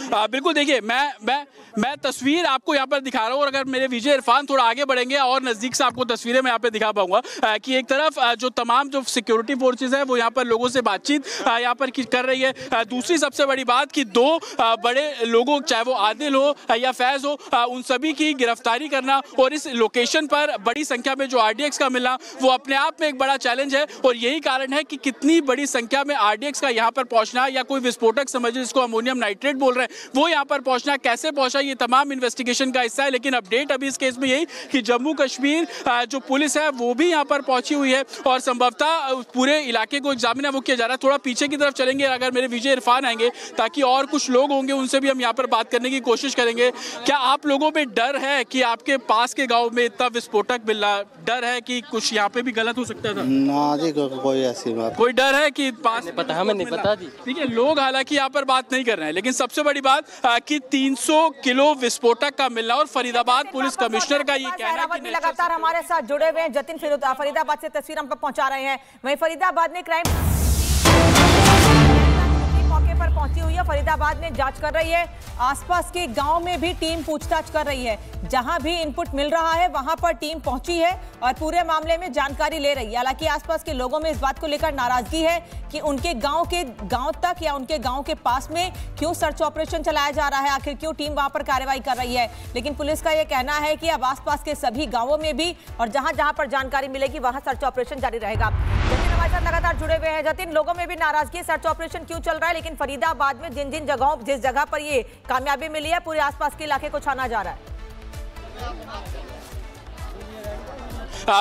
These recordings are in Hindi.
बिल्कुल, देखिए मैं तस्वीर आपको यहाँ पर दिखा रहा हूँ और अगर मेरे विजय इरफान थोड़ा आगे बढ़ेंगे और नज़दीक से आपको तस्वीरें मैं यहाँ पे दिखा पाऊंगा कि एक तरफ जो तमाम जो सिक्योरिटी फोर्सेज है वो यहाँ पर लोगों से बातचीत यहाँ पर कर रही है। दूसरी सबसे बड़ी बात कि दो बड़े लोगों, चाहे वो आदिल हो या फैज हो, उन सभी की गिरफ्तारी करना और इस लोकेशन पर बड़ी संख्या में जो RDX का मिलना वो अपने आप में एक बड़ा चैलेंज है। और यही कारण है कि कितनी बड़ी संख्या में RDX का यहाँ पर पहुँचना या कोई विस्फोटक समझिए जिसको अमोनियम नाइट्रेट बोल रहे हैं वो यहाँ पर पहुँचना, कैसे पहुँचा, ये तमाम इन्वेस्टिगेशन का हिस्सा है। लेकिन अपडेट अभी इस केस में यही कि जम्मू कश्मीर जो पुलिस है वो भी यहाँ पर पहुंची हुई है और संभवतः पूरे इलाके को एग्जामिन वो किया जा रहा है। थोड़ा पीछे की तरफ चलेंगे, अगर मेरे विजय इरफान आएंगे ताकि और कुछ लोग होंगे उनसे भी हम यहाँ पर बात करने की कोशिश करेंगे। क्या आप लोगों में डर है कि आपके पास के गाँव में इतना विस्फोटक मिल रहा, डर है कि कुछ यहाँ पे भी गलत हो सकता था? ना जी, कोई ऐसी बात, कोई डर है कि पास पता हमें नहीं पता जी। ठीक है, लोग हालांकि यहाँ पर बात नहीं कर रहे हैं, लेकिन सबसे बड़ी बात कि 300 किलो विस्फोटक का मिलना और फरीदाबाद पुलिस कमिश्नर का ये कहना है कि लगातार हमारे साथ जुड़े हुए हैं। जतिन फरीदाबाद से तस्वीर हम तक पहुंचा रहे हैं। वहीं फरीदाबाद में क्राइम मौके पर पहुंची हुई है, फरीदाबाद में जांच कर रही है, आसपास के गांव में भी टीम पूछताछ कर रही है। जहां भी इनपुट मिल रहा है वहां पर टीम पहुंची है और पूरे मामले में जानकारी ले रही है। हालांकि आसपास के लोगों में इस बात को लेकर नाराजगी है कि उनके गांव तक या उनके गांव के पास में क्यों सर्च ऑपरेशन चलाया जा रहा है, आखिर क्यों टीम वहां पर कार्रवाई कर रही है। लेकिन पुलिस का यह कहना है कि अब आसपास के सभी गांवों में भी और जहां जहां पर जानकारी मिलेगी वहां सर्च ऑपरेशन जारी रहेगा। जतिन हमारे साथ लगातार जुड़े हुए हैं। जतिन, लोगों में भी नाराजगी, सर्च ऑपरेशन क्यों चल रहा है, लेकिन फरीदाबाद में जिस जगह पर ये कामयाबी मिली है पूरे आसपास के इलाके को छाना जा रहा है?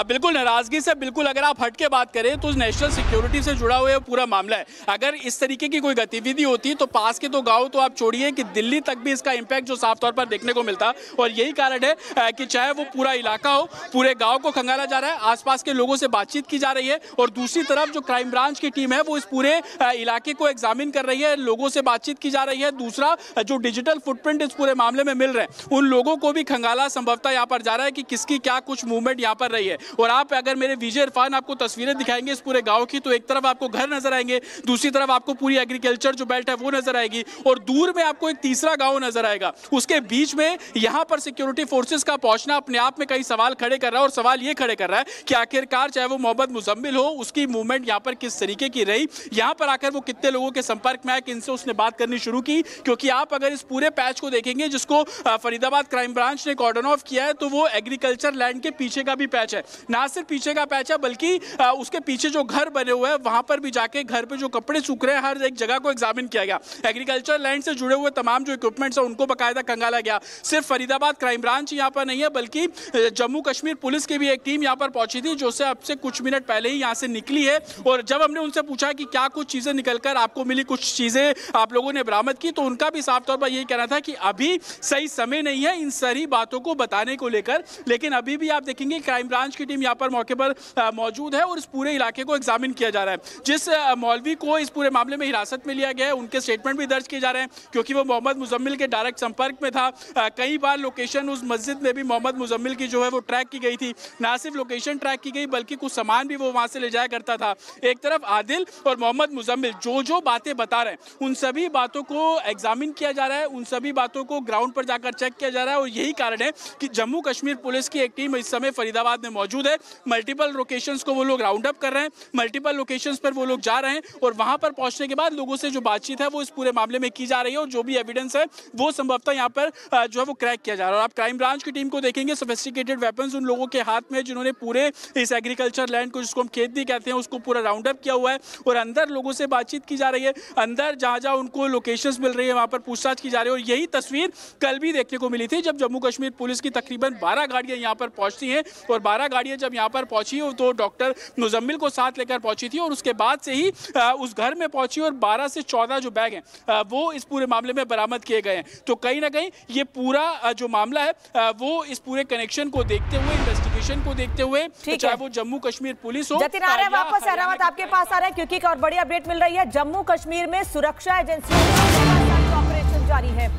बिल्कुल, नाराजगी से बिल्कुल अगर आप हट के बात करें तो नेशनल सिक्योरिटी से जुड़ा हुआ पूरा मामला है। अगर इस तरीके की कोई गतिविधि होती तो पास के तो गांव तो आप छोड़िए कि दिल्ली तक भी इसका इंपैक्ट जो साफ तौर पर देखने को मिलता। और यही कारण है कि चाहे वो पूरा इलाका हो, पूरे गांव को खंगाला जा रहा है, आसपास के लोगों से बातचीत की जा रही है और दूसरी तरफ जो क्राइम ब्रांच की टीम है वो इस पूरे इलाके को एग्जामिन कर रही है, लोगों से बातचीत की जा रही है। दूसरा, जो डिजिटल फुटप्रिंट इस पूरे मामले में मिल रहे हैं उन लोगों को भी खंगाला संभवतः यहाँ पर जा रहा है कि किसकी क्या कुछ मूवमेंट यहाँ पर रही है। और आप अगर मेरे विजय इरफान आपको तस्वीरें दिखाएंगे इस पूरे गांव की तो एक तरफ आपको घर नजर आएंगे, दूसरी तरफ आपको पूरी एग्रीकल्चर जो बेल्ट है वो नजर आएगी और दूर में आपको एक तीसरा गांव नजर आएगा। उसके बीच में यहां पर सिक्योरिटी फोर्सेस का पहुंचना अपने आप में कई सवाल खड़े कर रहा है और सवाल ये खड़े कर रहा है कि आखिरकार चाहे वो मोहम्मद मुजम्मिल हो, उसकी मूवमेंट यहां पर किस तरीके की रही, यहां पर आकर वो कितने लोगों के संपर्क में आए, किनसे उसने बात करनी शुरू की। क्योंकि आप अगर इस पूरे पैच को देखेंगे जिसको फरीदाबाद क्राइम ब्रांच ने कॉर्डन ऑफ किया है तो वो एग्रीकल्चर लैंड के पीछे का भी पैच है, ना सिर्फ पीछे का पैच है बल्कि उसके पीछे जो घर बने हुए हैं वहां पर भी जाके घर पे जो कपड़े सूख रहे हैं हर एक जगह को एग्जामिन किया गया। एग्रीकल्चर लैंड से जुड़े हुए तमाम जो इक्विपमेंट्स हैं उनको बाकायदा खंगाला गया। सिर्फ फरीदाबाद क्राइम ब्रांच यहाँ पर नहीं है बल्कि जम्मू कश्मीर पुलिस की भी एक टीम यहाँ पर पहुंची थी जो से अब से कुछ मिनट पहले ही यहाँ से निकली है। और जब हमने उनसे पूछा कि क्या कुछ चीजें निकलकर आपको मिली, कुछ चीजें आप लोगों ने बरामद की, तो उनका भी साफ तौर पर यही कहना था कि अभी सही समय नहीं है इन सारी बातों को बताने को लेकर। लेकिन अभी भी आप देखेंगे क्राइम ब्रांच की टीम यहाँ पर मौके पर मौजूद है और इस पूरे इलाके को एग्जामिन किया जा रहा है। जिस मौलवी को इस पूरे मामले में हिरासत में लिया गया है उनके स्टेटमेंट भी दर्ज किए जा रहे हैं क्योंकि वो मोहम्मद मुजम्मिल के डायरेक्ट संपर्क में था। कई बार लोकेशन उस मस्जिद में भी मोहम्मद मुजम्मिल की जो है वो ट्रैक की गई थी, ना सिर्फ लोकेशन ट्रैक की गई बल्कि कुछ सामान भी वो वहां से ले जाया करता था। एक तरफ आदिल और मोहम्मद मुजम्मिल जो बातें बता रहे हैं उन सभी बातों को एग्जामिन किया जा रहा है, उन सभी बातों को ग्राउंड पर जाकर चेक किया जा रहा है। और यही कारण है कि जम्मू कश्मीर पुलिस की एक टीम इस समय फरीदाबाद में मौजूद है। मल्टीपल लोकेशंस को वो लोग राउंड अप कर रहे हैं, मल्टीपल लोकेशंस पर वो लोग जा रहे हैं और वहां पर पहुंचने के बाद लोगों से जो बातचीत है वो इस पूरे मामले में की जा रही है और जो भी एविडेंस है वो संभवतः यहाँ पर जो है वो क्रैक किया जा रहा है। और आप क्राइम ब्रांच की टीम को देखेंगे, सोफिस्टिकेटेड वेपन्स उन लोगों के हाथ में जिन्होंने पूरे इस एग्रीकल्चर लैंड को, जिसको हम खेत भी कहते हैं, उसको पूरा राउंड अप किया हुआ है और अंदर लोगों से बातचीत की जा रही है। अंदर जहां जहां उनको लोकेशंस मिल रही है वहां पर पूछताछ की जा रही है। और यही तस्वीर कल भी देखने को मिली थी जब जम्मू कश्मीर पुलिस की तकरीबन 12 गाड़ियां यहाँ पर पहुंचती हैं और 12 गाड़ियां जब यहाँ पर पहुंची तो डॉक्टर मुजम्मिल को साथ लेकर पहुंची थी और उसके बाद से ही उस घर में पहुंची और 12 से 14 जो बैग हैं वो इस पूरे मामले में बरामद किए गए हैं। तो कहीं ना कहीं ये पूरा जो मामला है वो इस पूरे कनेक्शन को देखते हुए, इन्वेस्टिगेशन को देखते हुए, चाहे वो जम्मू कश्मीर पुलिस हो। जतिन आ रहे हैं वापस, अहरावत आपके पास आ रहे हैं क्योंकि एक और बड़ी अपडेट मिल रही है। जम्मू कश्मीर में सुरक्षा एजेंसियों का ऑपरेशन जारी है।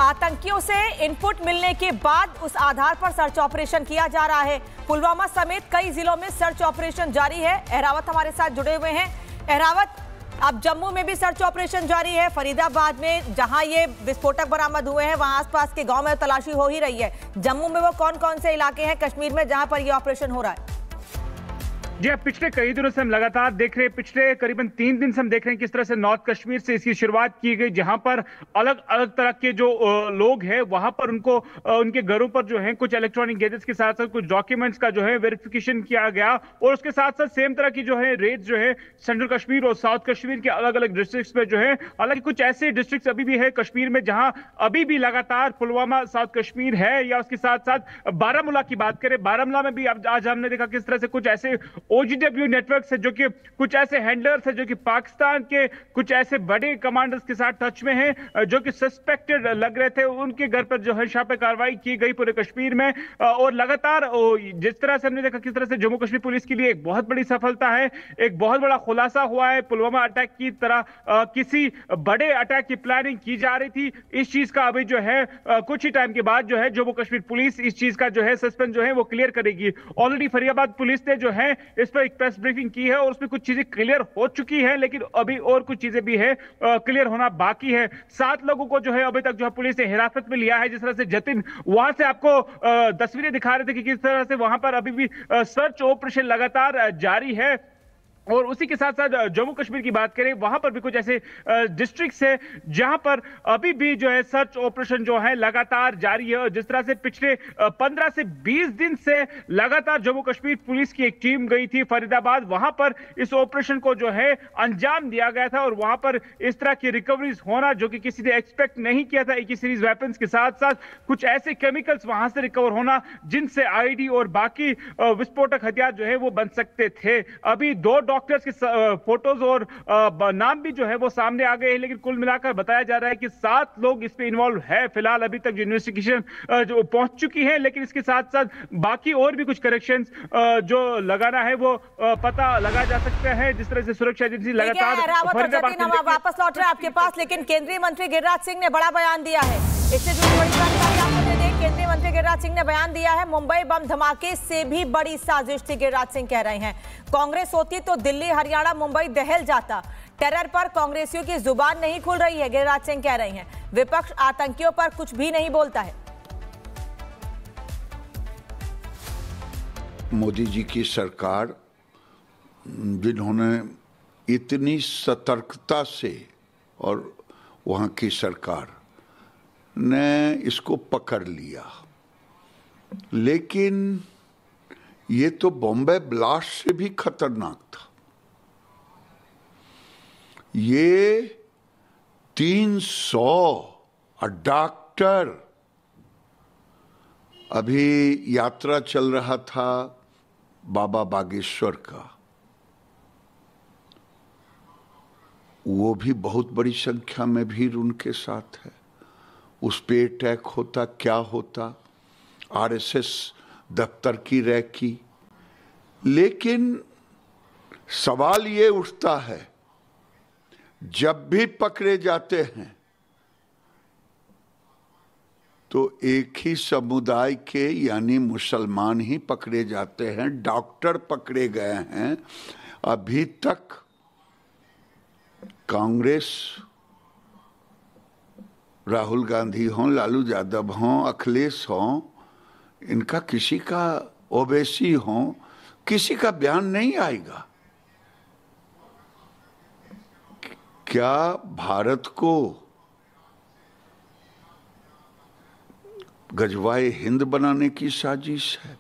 आतंकियों से इनपुट मिलने के बाद उस आधार पर सर्च ऑपरेशन किया जा रहा है। पुलवामा समेत कई जिलों में सर्च ऑपरेशन जारी है। अहरावत हमारे साथ जुड़े हुए हैं। अहरावत, अब जम्मू में भी सर्च ऑपरेशन जारी है। फरीदाबाद में जहां ये विस्फोटक बरामद हुए हैं वहां आसपास के गांव में तलाशी हो ही रही है। जम्मू में वो कौन कौन से इलाके हैं कश्मीर में जहां पर ये ऑपरेशन हो रहा है? जी, पिछले कई दिनों से हम लगातार देख रहे हैं, पिछले करीबन 3 दिन से हम देख रहे हैं किस तरह से नॉर्थ कश्मीर से इसकी शुरुआत की गई, जहां पर अलग अलग तरह के जो लोग हैं वहां पर उनको उनके घरों पर जो है कुछ इलेक्ट्रॉनिक गैजेट्स के साथ साथ कुछ डॉक्यूमेंट्स का जो है वेरिफिकेशन किया गया, और उसके साथ साथ सेम तरह की जो है रेड जो है सेंट्रल कश्मीर और साउथ कश्मीर के अलग अलग डिस्ट्रिक्ट्स में जो है। हालांकि कुछ ऐसे डिस्ट्रिक्ट्स अभी भी है कश्मीर में जहां अभी भी लगातार पुलवामा साउथ कश्मीर है, या उसके साथ साथ बारामूला की बात करें, बारामूला में भी आज हमने देखा किस तरह से कुछ ऐसे OGW नेटवर्क है जो कि कुछ ऐसे हैंडलर्स है जो कि पाकिस्तान के कुछ ऐसे बड़े कमांडर्स के साथ टच में हैं जो कि सस्पेक्टेड लग रहे थे, उनके घर पर जो है छापे कार्रवाई की गई पूरे कश्मीर में। और लगातार जिस तरह से हमने देखा किस तरह से जम्मू कश्मीर पुलिस के लिए एक बहुत बड़ी सफलता है, एक बहुत बड़ा खुलासा हुआ है। पुलवामा अटैक की तरह किसी बड़े अटैक की प्लानिंग की जा रही थी, इस चीज का अभी जो है कुछ ही टाइम के बाद जो है जम्मू कश्मीर पुलिस इस चीज का जो है सस्पेंस जो है वो क्लियर करेगी। ऑलरेडी फरीदाबाद पुलिस ने जो है इस पर एक प्रेस ब्रीफिंग की है और उसमें कुछ चीजें क्लियर हो चुकी है, लेकिन अभी और कुछ चीजें भी है क्लियर होना बाकी है। 7 लोगों को जो है अभी तक जो है पुलिस ने हिरासत में लिया है। जिस तरह से जतिन वहां से आपको तस्वीरें दिखा रहे थे कि किस तरह से वहां पर अभी भी सर्च ऑपरेशन लगातार जारी है। और उसी के साथ साथ जम्मू कश्मीर की बात करें, वहां पर भी कुछ ऐसे डिस्ट्रिक्ट्स है जहां पर अभी भी जो है सर्च ऑपरेशन जो है लगातार जारी है। और जिस तरह से पिछले 15 से 20 दिन से लगातार जम्मू कश्मीर पुलिस की एक टीम गई थी फरीदाबाद, वहां पर इस ऑपरेशन को जो है अंजाम दिया गया था, और वहां पर इस तरह की रिकवरीज होना जो कि किसी ने एक्सपेक्ट नहीं किया था। एक सीरीज वेपन्स के साथ साथ कुछ ऐसे केमिकल्स वहां से रिकवर होना जिनसे आईडी और बाकी विस्फोटक हथियार जो है वो बन सकते थे। अभी 2 डॉक्टर्स के फोटोज और नाम भी जो है वो सामने आ गए हैं, लेकिन कुल मिलाकर बताया जा रहा है कि 7 लोग इस पे इन्वॉल्व है। फिलहाल अभी तक जो इन्वेस्टिगेशन जो पहुंच चुकी है, लेकिन इसके साथ साथ बाकी और भी कुछ करेक्शंस जो लगाना है वो पता लगा जा सकता है। जिस तरह से सुरक्षा एजेंसी लगातार वापस लौट रहे हैं आपके पास, लेकिन केंद्रीय मंत्री गिरिराज सिंह ने बड़ा बयान दिया है। इससे जुड़ी बड़ी जानकारी आपको दे दें। केंद्रीय मंत्री गिरिराज सिंह ने बयान दिया है, मुंबई बम धमाके से भी बड़ी साजिश थी। गिरिराज सिंह कह रहे हैं कांग्रेस होती तो दिल्ली, हरियाणा, मुंबई दहल जाता। टेरर पर कांग्रेसियों की जुबान नहीं खुल रही है, गिरिराज सिंह कह रहे हैं। विपक्ष आतंकियों पर कुछ भी नहीं बोलता है। मोदी जी की सरकार, जिन्होंने इतनी सतर्कता से, और वहाँ की सरकार ने इसको पकड़ लिया, लेकिन ये तो बॉम्बे ब्लास्ट से भी खतरनाक था। ये 300 डॉक्टर, अभी यात्रा चल रहा था बाबा बागेश्वर का, वो भी बहुत बड़ी संख्या में भीड़ उनके साथ है। उस पे अटैक होता क्या होता, आरएसएस दफ्तर की रैकी। लेकिन सवाल ये उठता है, जब भी पकड़े जाते हैं तो एक ही समुदाय के यानी मुसलमान ही पकड़े जाते हैं, डॉक्टर पकड़े गए हैं। अभी तक कांग्रेस, राहुल गांधी हों, लालू यादव हों, अखिलेश हों, इनका किसी का, ओवैसी हों, किसी का बयान नहीं आएगा। क्या भारत को गजवाए हिंद बनाने की साजिश है?